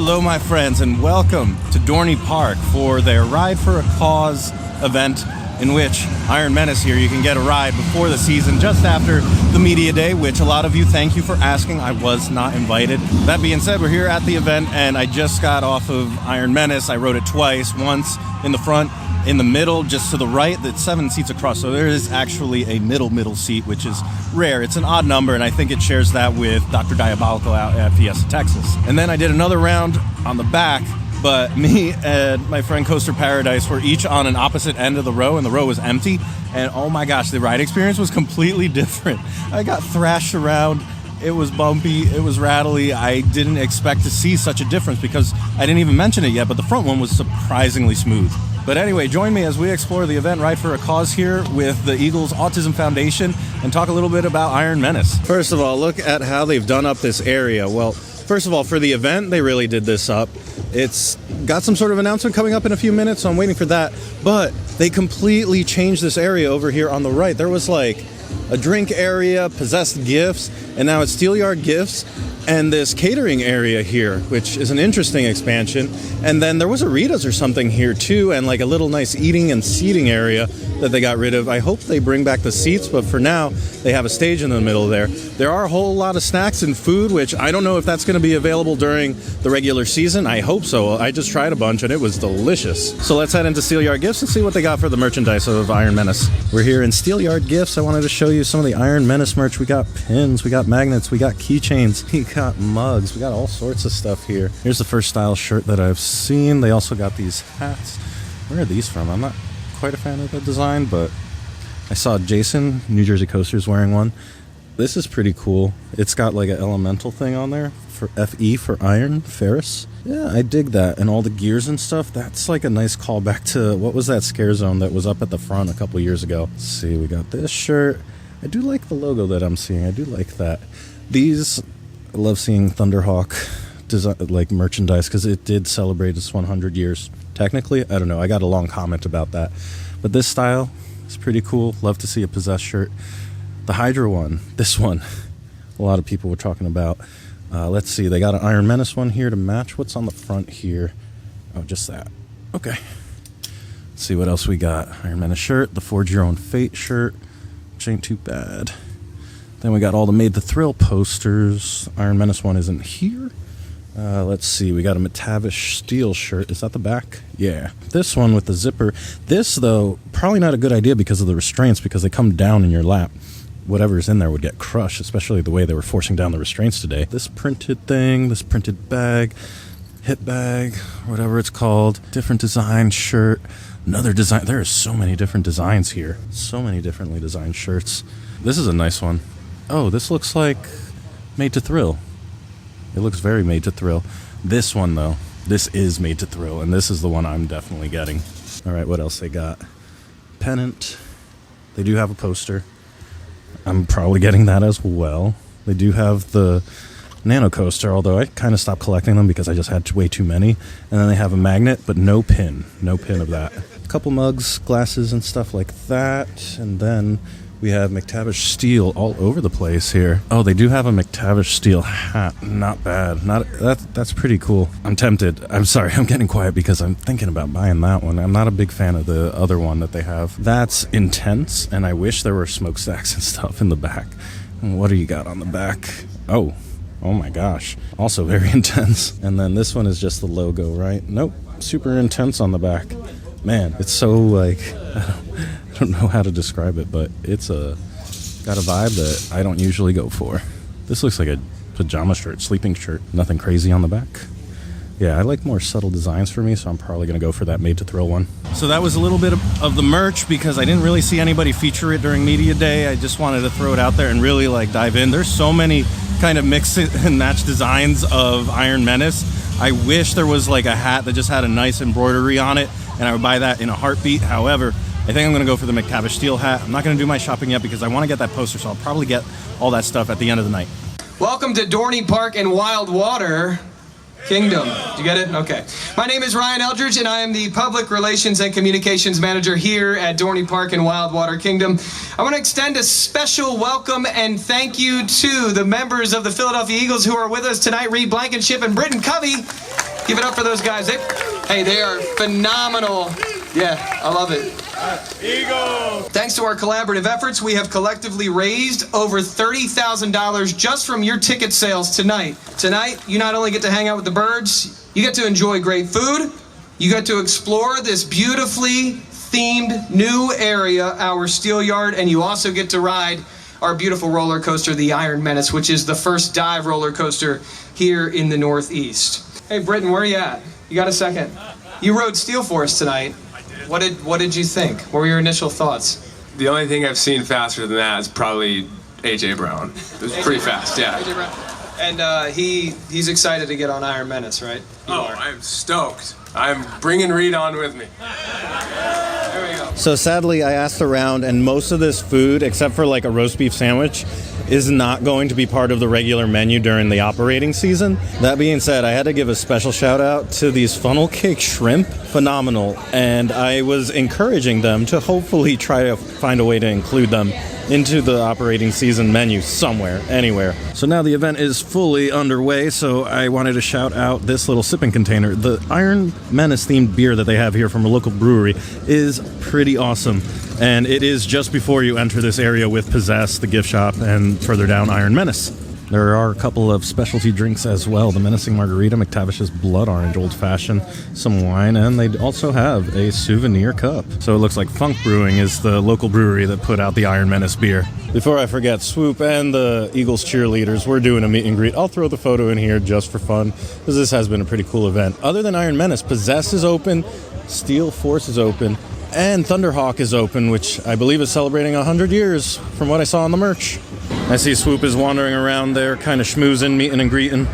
Hello, my friends, and welcome to Dorney Park for their Ride for a Cause event, in which Iron Menace here, you can get a ride before the season, just after the media day, which a lot of you, thank you for asking. I was not invited. That being said, we're here at the event, and I just got off of Iron Menace. I rode it twice, once in the front, in the middle, just to the right. That's 7 seats across, so there is actually a middle seat, which is rare. It's an odd number, and I think it shares that with Dr. Diabolical out at Fiesta, Texas. And then I did another round on the back, but me and my friend Coaster Paradise were each on an opposite end of the row, and the row was empty. And oh my gosh, the ride experience was completely different. I got thrashed around. It was bumpy, it was rattly. I didn't expect to see such a difference because I didn't even mention it yet, but the front one was surprisingly smooth. But anyway, join me as we explore the event Ride for a Cause here with the Eagles Autism Foundation and talk a little bit about Iron Menace. First of all, look at how they've done up this area. Well, first of all, for the event, they really did this up. It's got some sort of announcement coming up in a few minutes, so I'm waiting for that. But they completely changed this area over here on the right. There was like a drink area, possessed gifts, and now it's Steelyard Gifts and this catering area here, which is an interesting expansion. And then there was a Rita's or something here too, and like a little nice eating and seating area that they got rid of. I hope they bring back the seats, but for now, they have a stage in the middle there. There are a whole lot of snacks and food, which I don't know if that's gonna be available during the regular season. I hope so. I just tried a bunch and it was delicious. So let's head into Steelyard Gifts and see what they got for the merchandise of Iron Menace. We're here in Steelyard Gifts. I wanted to show you some of the Iron Menace merch. We got pins, we got magnets, we got keychains, we got mugs, we got all sorts of stuff here. Here's the first style shirt that I've seen. They also got these hats. Where are these from? I'm not quite a fan of the design, but I saw Jason, New Jersey Coasters, wearing one. This is pretty cool. It's got like an elemental thing on there for FE for Iron, Ferris. Yeah, I dig that. And all the gears and stuff, that's like a nice callback to, what was that Scare Zone that was up at the front a couple years ago? Let's see, we got this shirt. I do like the logo that I'm seeing. I do like that. These, I love seeing Thunderhawk design, like merchandise, because it did celebrate its 100 years. Technically, I don't know. I got a long comment about that. But this style is pretty cool. Love to see a possessed shirt. The Hydra one, this one, a lot of people were talking about. Let's see, they got an Iron Menace one here to match. What's on the front here? Oh, just that. Okay. Let's see what else we got. Iron Menace shirt, the Forge Your Own Fate shirt, which ain't too bad. Then we got all the Made the Thrill posters. Iron Menace one isn't here. Let's see, we got a McTavish Steel shirt. Is that the back? Yeah. This one with the zipper. This, though, probably not a good idea because of the restraints, because they come down in your lap. Whatever's in there would get crushed, especially the way they were forcing down the restraints today. This printed thing, this printed bag, hit bag, whatever it's called. Different design shirt. Another design. There are so many different designs here. So many differently designed shirts. This is a nice one. Oh, this looks like Made to Thrill. It looks very Made to Thrill. This one, though, this is Made to Thrill, and this is the one I'm definitely getting. All right, what else they got? Pennant. They do have a poster. I'm probably getting that as well. They do have the Nano Coaster, although I kind of stopped collecting them because I just had way too many. And then they have a magnet, but no pin. No pin of that. A couple mugs, glasses, and stuff like that. And then we have McTavish Steel all over the place here. Oh, they do have a McTavish Steel hat. Not bad. That's pretty cool. I'm tempted. I'm sorry, I'm getting quiet because I'm thinking about buying that one. I'm not a big fan of the other one that they have. That's intense, and I wish there were smokestacks and stuff in the back. What do you got on the back? Oh my gosh. Also very intense. And then this one is just the logo, right? Nope. Super intense on the back. Man, it's so like, I don't know how to describe it, but it's got a vibe that I don't usually go for. This looks like a pajama shirt, sleeping shirt. Nothing crazy on the back. Yeah, I like more subtle designs for me, so I'm probably going to go for that Made to Thrill one. So that was a little bit of the merch because I didn't really see anybody feature it during media day. I just wanted to throw it out there and really like dive in. There's so many kind of mix and match designs of Iron Menace. I wish there was like a hat that just had a nice embroidery on it, and I would buy that in a heartbeat. However, I think I'm going to go for the McTavish Steel hat. I'm not going to do my shopping yet because I want to get that poster, so I'll probably get all that stuff at the end of the night. Welcome to Dorney Park and Wildwater Kingdom. Did you get it? Okay. My name is Ryan Eldridge, and I am the Public Relations and Communications Manager here at Dorney Park and Wildwater Kingdom. I want to extend a special welcome and thank you to the members of the Philadelphia Eagles who are with us tonight, Reed Blankenship and Britton Covey. Give it up for those guys. They are phenomenal. Yeah, I love it. Eagle! Thanks to our collaborative efforts, we have collectively raised over $30,000 just from your ticket sales tonight. Tonight, you not only get to hang out with the birds, you get to enjoy great food, you get to explore this beautifully themed new area, our steel yard, and you also get to ride our beautiful roller coaster, the Iron Menace, which is the first dive roller coaster here in the Northeast. Hey, Britton, where are you at? You got a second? You rode Steel Force tonight. I did. What did you think? What were your initial thoughts? The only thing I've seen faster than that is probably AJ Brown. It was pretty fast, yeah. AJ Brown. And he's excited to get on Iron Menace, right? I'm stoked. I'm bringing Reed on with me. There we go. So sadly, I asked around, and most of this food, except for like a roast beef sandwich, is not going to be part of the regular menu during the operating season. That being said, I had to give a special shout out to these funnel cake shrimp. Phenomenal. And I was encouraging them to hopefully try to find a way to include them into the operating season menu somewhere, anywhere. So now the event is fully underway, so I wanted to shout out this little sipping container. The Iron Menace themed beer that they have here from a local brewery is pretty awesome. And it is just before you enter this area with Possess, the gift shop, and further down Iron Menace. There are a couple of specialty drinks as well. The Menacing Margarita, McTavish's Blood Orange Old Fashioned, some wine, and they also have a souvenir cup. So it looks like Funk Brewing is the local brewery that put out the Iron Menace beer. Before I forget, Swoop and the Eagles cheerleaders, we're doing a meet and greet. I'll throw the photo in here just for fun, because this has been a pretty cool event. Other than Iron Menace, Possess is open, Steel Force is open, and Thunderhawk is open, which I believe is celebrating 100 years from what I saw on the merch. I see Swoop is wandering around there, kind of schmoozing, meeting and greeting,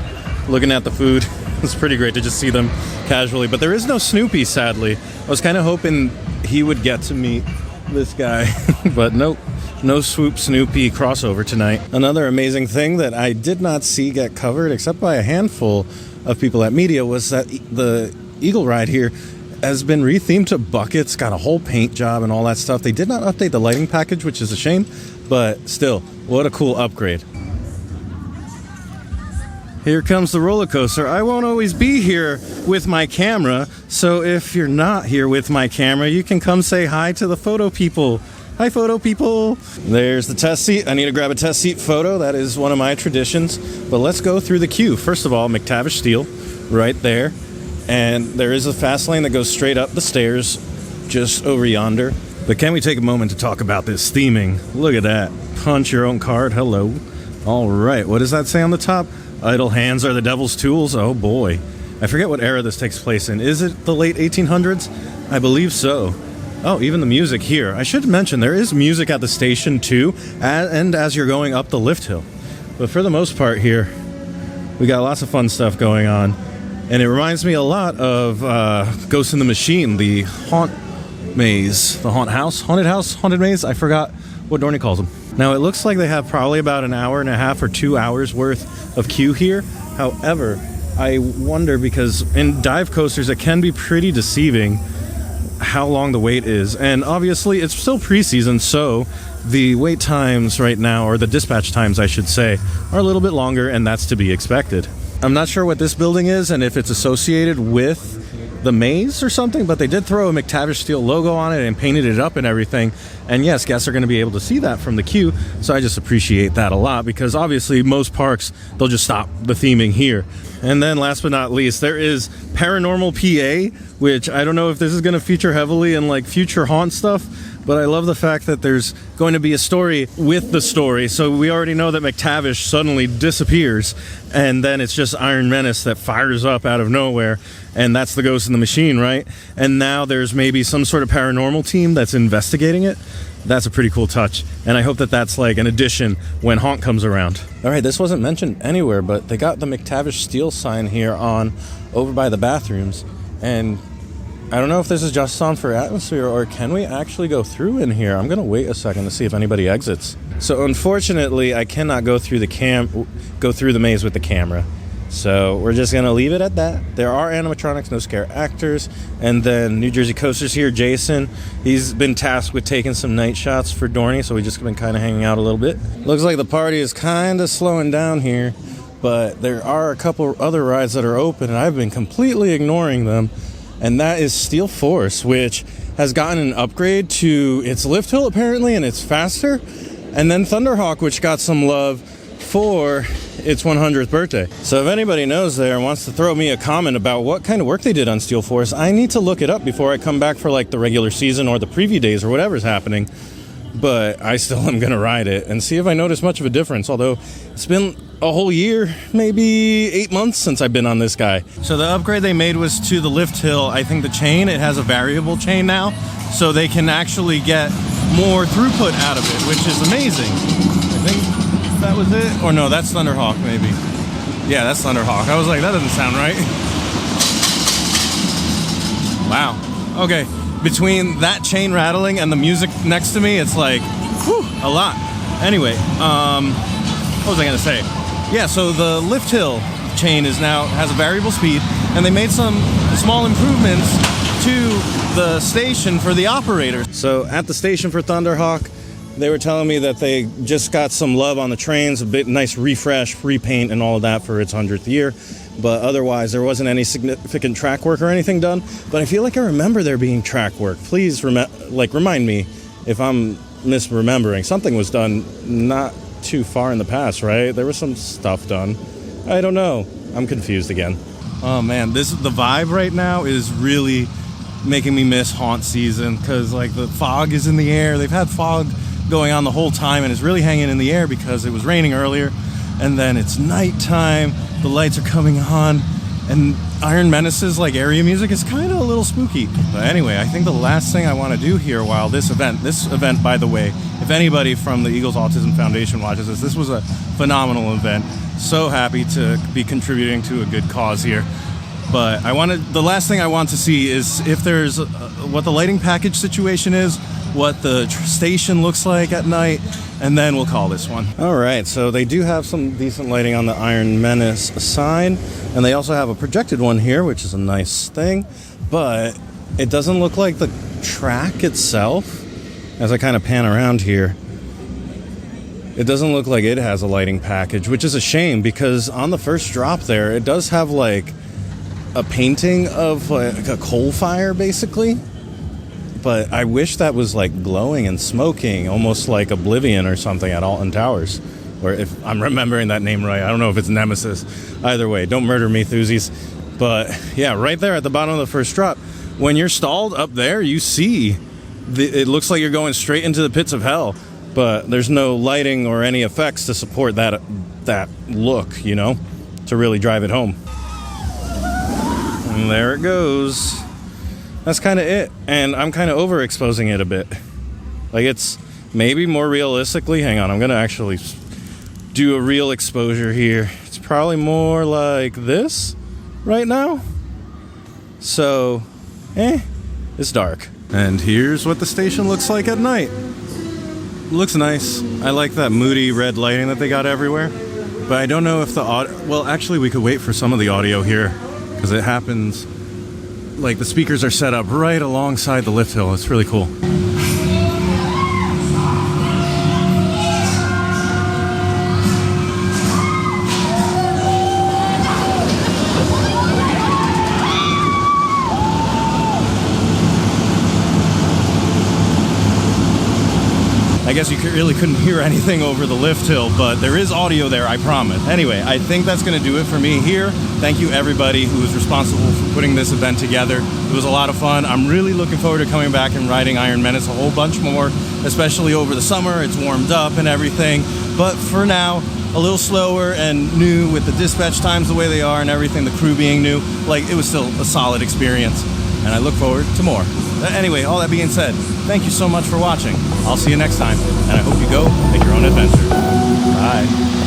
looking at the food. It's pretty great to just see them casually. But there is no Snoopy, sadly. I was kind of hoping he would get to meet this guy, but nope. No Swoop Snoopy crossover tonight. Another amazing thing that I did not see get covered, except by a handful of people at media, was that the Eagle ride here has been rethemed to buckets, got a whole paint job and all that stuff. They did not update the lighting package, which is a shame, but still, what a cool upgrade. Here comes the roller coaster. I won't always be here with my camera, so if you're not here with my camera, you can come say hi to the photo people. Hi, photo people. There's the test seat. I need to grab a test seat photo. That is one of my traditions. But let's go through the queue. First of all, McTavish Steel, right there. And there is a fast lane that goes straight up the stairs just over yonder. But can we take a moment to talk about this theming? Look at that. Punch your own card. Hello. All right. What does that say on the top? Idle hands are the devil's tools. Oh, boy. I forget what era this takes place in. Is it the late 1800s? I believe so. Oh, even the music here. I should mention there is music at the station, too, and as you're going up the lift hill. But for the most part here, we got lots of fun stuff going on. And it reminds me a lot of Ghost in the Machine, the haunt maze, the haunted house, haunted maze. I forgot what Dorney calls them. Now, it looks like they have probably about an hour and a half or 2 hours worth of queue here. However, I wonder, because in dive coasters, it can be pretty deceiving how long the wait is. And obviously, it's still preseason, so the wait times right now, or the dispatch times, I should say, are a little bit longer, and that's to be expected. I'm not sure what this building is and if it's associated with the maze or something, but they did throw a McTavish Steel logo on it and painted it up and everything. And yes, guests are going to be able to see that from the queue, so I just appreciate that a lot, because obviously most parks, they'll just stop the theming here. And then last but not least, there is Paranormal PA, which I don't know if this is going to feature heavily in like future haunt stuff, but I love the fact that there's going to be a story with the story. So we already know that McTavish suddenly disappears, and then it's just Iron Menace that fires up out of nowhere, and that's the Ghost in the Machine, right? And now there's maybe some sort of paranormal team that's investigating it. That's a pretty cool touch, and I hope that that's like an addition when Haunt comes around. All right, this wasn't mentioned anywhere, but they got the McTavish Steel sign here on over by the bathrooms, and I don't know if this is just on for atmosphere, or can we actually go through in here? I'm gonna wait a second to see if anybody exits. So unfortunately, I cannot go through the maze with the camera. So we're just gonna leave it at that. There are animatronics, no scare actors, and then New Jersey Coasters here, Jason. He's been tasked with taking some night shots for Dorney, so we've just been kind of hanging out a little bit. Looks like the party is kind of slowing down here. but there are a couple other rides that are open, and I've been completely ignoring them. And that is Steel Force, which has gotten an upgrade to its lift hill apparently, and it's faster. And then Thunderhawk, which got some love for its 100th birthday. So if anybody knows there and wants to throw me a comment about what kind of work they did on Steel Force, I need to look it up before I come back for like the regular season or the preview days or whatever's happening. But I still am going to ride it and see if I notice much of a difference, although it's been a whole year, maybe 8 months since I've been on this guy. So the upgrade they made was to the lift hill. I think the chain, it has a variable chain now, so they can actually get more throughput out of it, which is amazing. I think that was it. Or no, that's Thunderhawk maybe. Yeah, that's Thunderhawk. I was like, that doesn't sound right. Wow. Okay. Between that chain rattling and the music next to me, it's like, whew, a lot. Anyway, what was I gonna say? Yeah, so the lift hill chain has a variable speed, and they made some small improvements to the station for the operator. So at the station for Thunderhawk, they were telling me that they just got some love on the trains, a bit nice refresh, repaint, and all of that for its 100th year. But otherwise, there wasn't any significant track work or anything done. But I feel like I remember there being track work. Please remind me if I'm misremembering. Something was done not too far in the past, right? There was some stuff done. I don't know. I'm confused again. Oh man, the vibe right now is really making me miss haunt season, because like the fog is in the air. They've had fog going on the whole time, and it's really hanging in the air because it was raining earlier. And then it's nighttime, the lights are coming on, and Iron Menace's like area music is kind of a little spooky. But anyway, I think the last thing I want to do here while this event, by the way, if anybody from the Eagles Autism Foundation watches this was a phenomenal event. So happy to be contributing to a good cause here. But the last thing I want to see is if there's what the lighting package situation is, what the station looks like at night, and then we'll call this one. All right, so they do have some decent lighting on the Iron Menace sign, and they also have a projected one here, which is a nice thing, but it doesn't look like the track itself, as I kind of pan around here. It doesn't look like it has a lighting package, which is a shame, because on the first drop there, it does have like a painting of like a coal fire, basically. But I wish that was like glowing and smoking, almost like Oblivion or something at Alton Towers. Or if I'm remembering that name right, I don't know if it's Nemesis. Either way, don't murder me, Thuzies. But yeah, right there at the bottom of the first drop, when you're stalled up there, you see, it looks like you're going straight into the pits of hell. But there's no lighting or any effects to support that look, you know, to really drive it home. And there it goes. That's kind of it, and I'm kind of overexposing it a bit. Like, it's maybe more realistically, hang on, I'm gonna actually do a real exposure here. It's probably more like this right now. So, it's dark. And here's what the station looks like at night. Looks nice. I like that moody red lighting that they got everywhere. But I don't know if the audio, well, actually we could wait for some of the audio here, because it happens. Like the speakers are set up right alongside the lift hill. It's really cool. I guess you really couldn't hear anything over the lift hill, but there is audio there, I promise. Anyway, I think that's going to do it for me here. Thank you everybody who was responsible for putting this event together. It was a lot of fun. I'm really looking forward to coming back and riding Iron Menace a whole bunch more, especially over the summer. It's warmed up and everything. But for now, a little slower and new with the dispatch times the way they are and everything, the crew being new. Like, it was still a solid experience, and I look forward to more. Anyway, all that being said, thank you so much for watching. I'll see you next time, and I hope you go make your own adventure. Bye.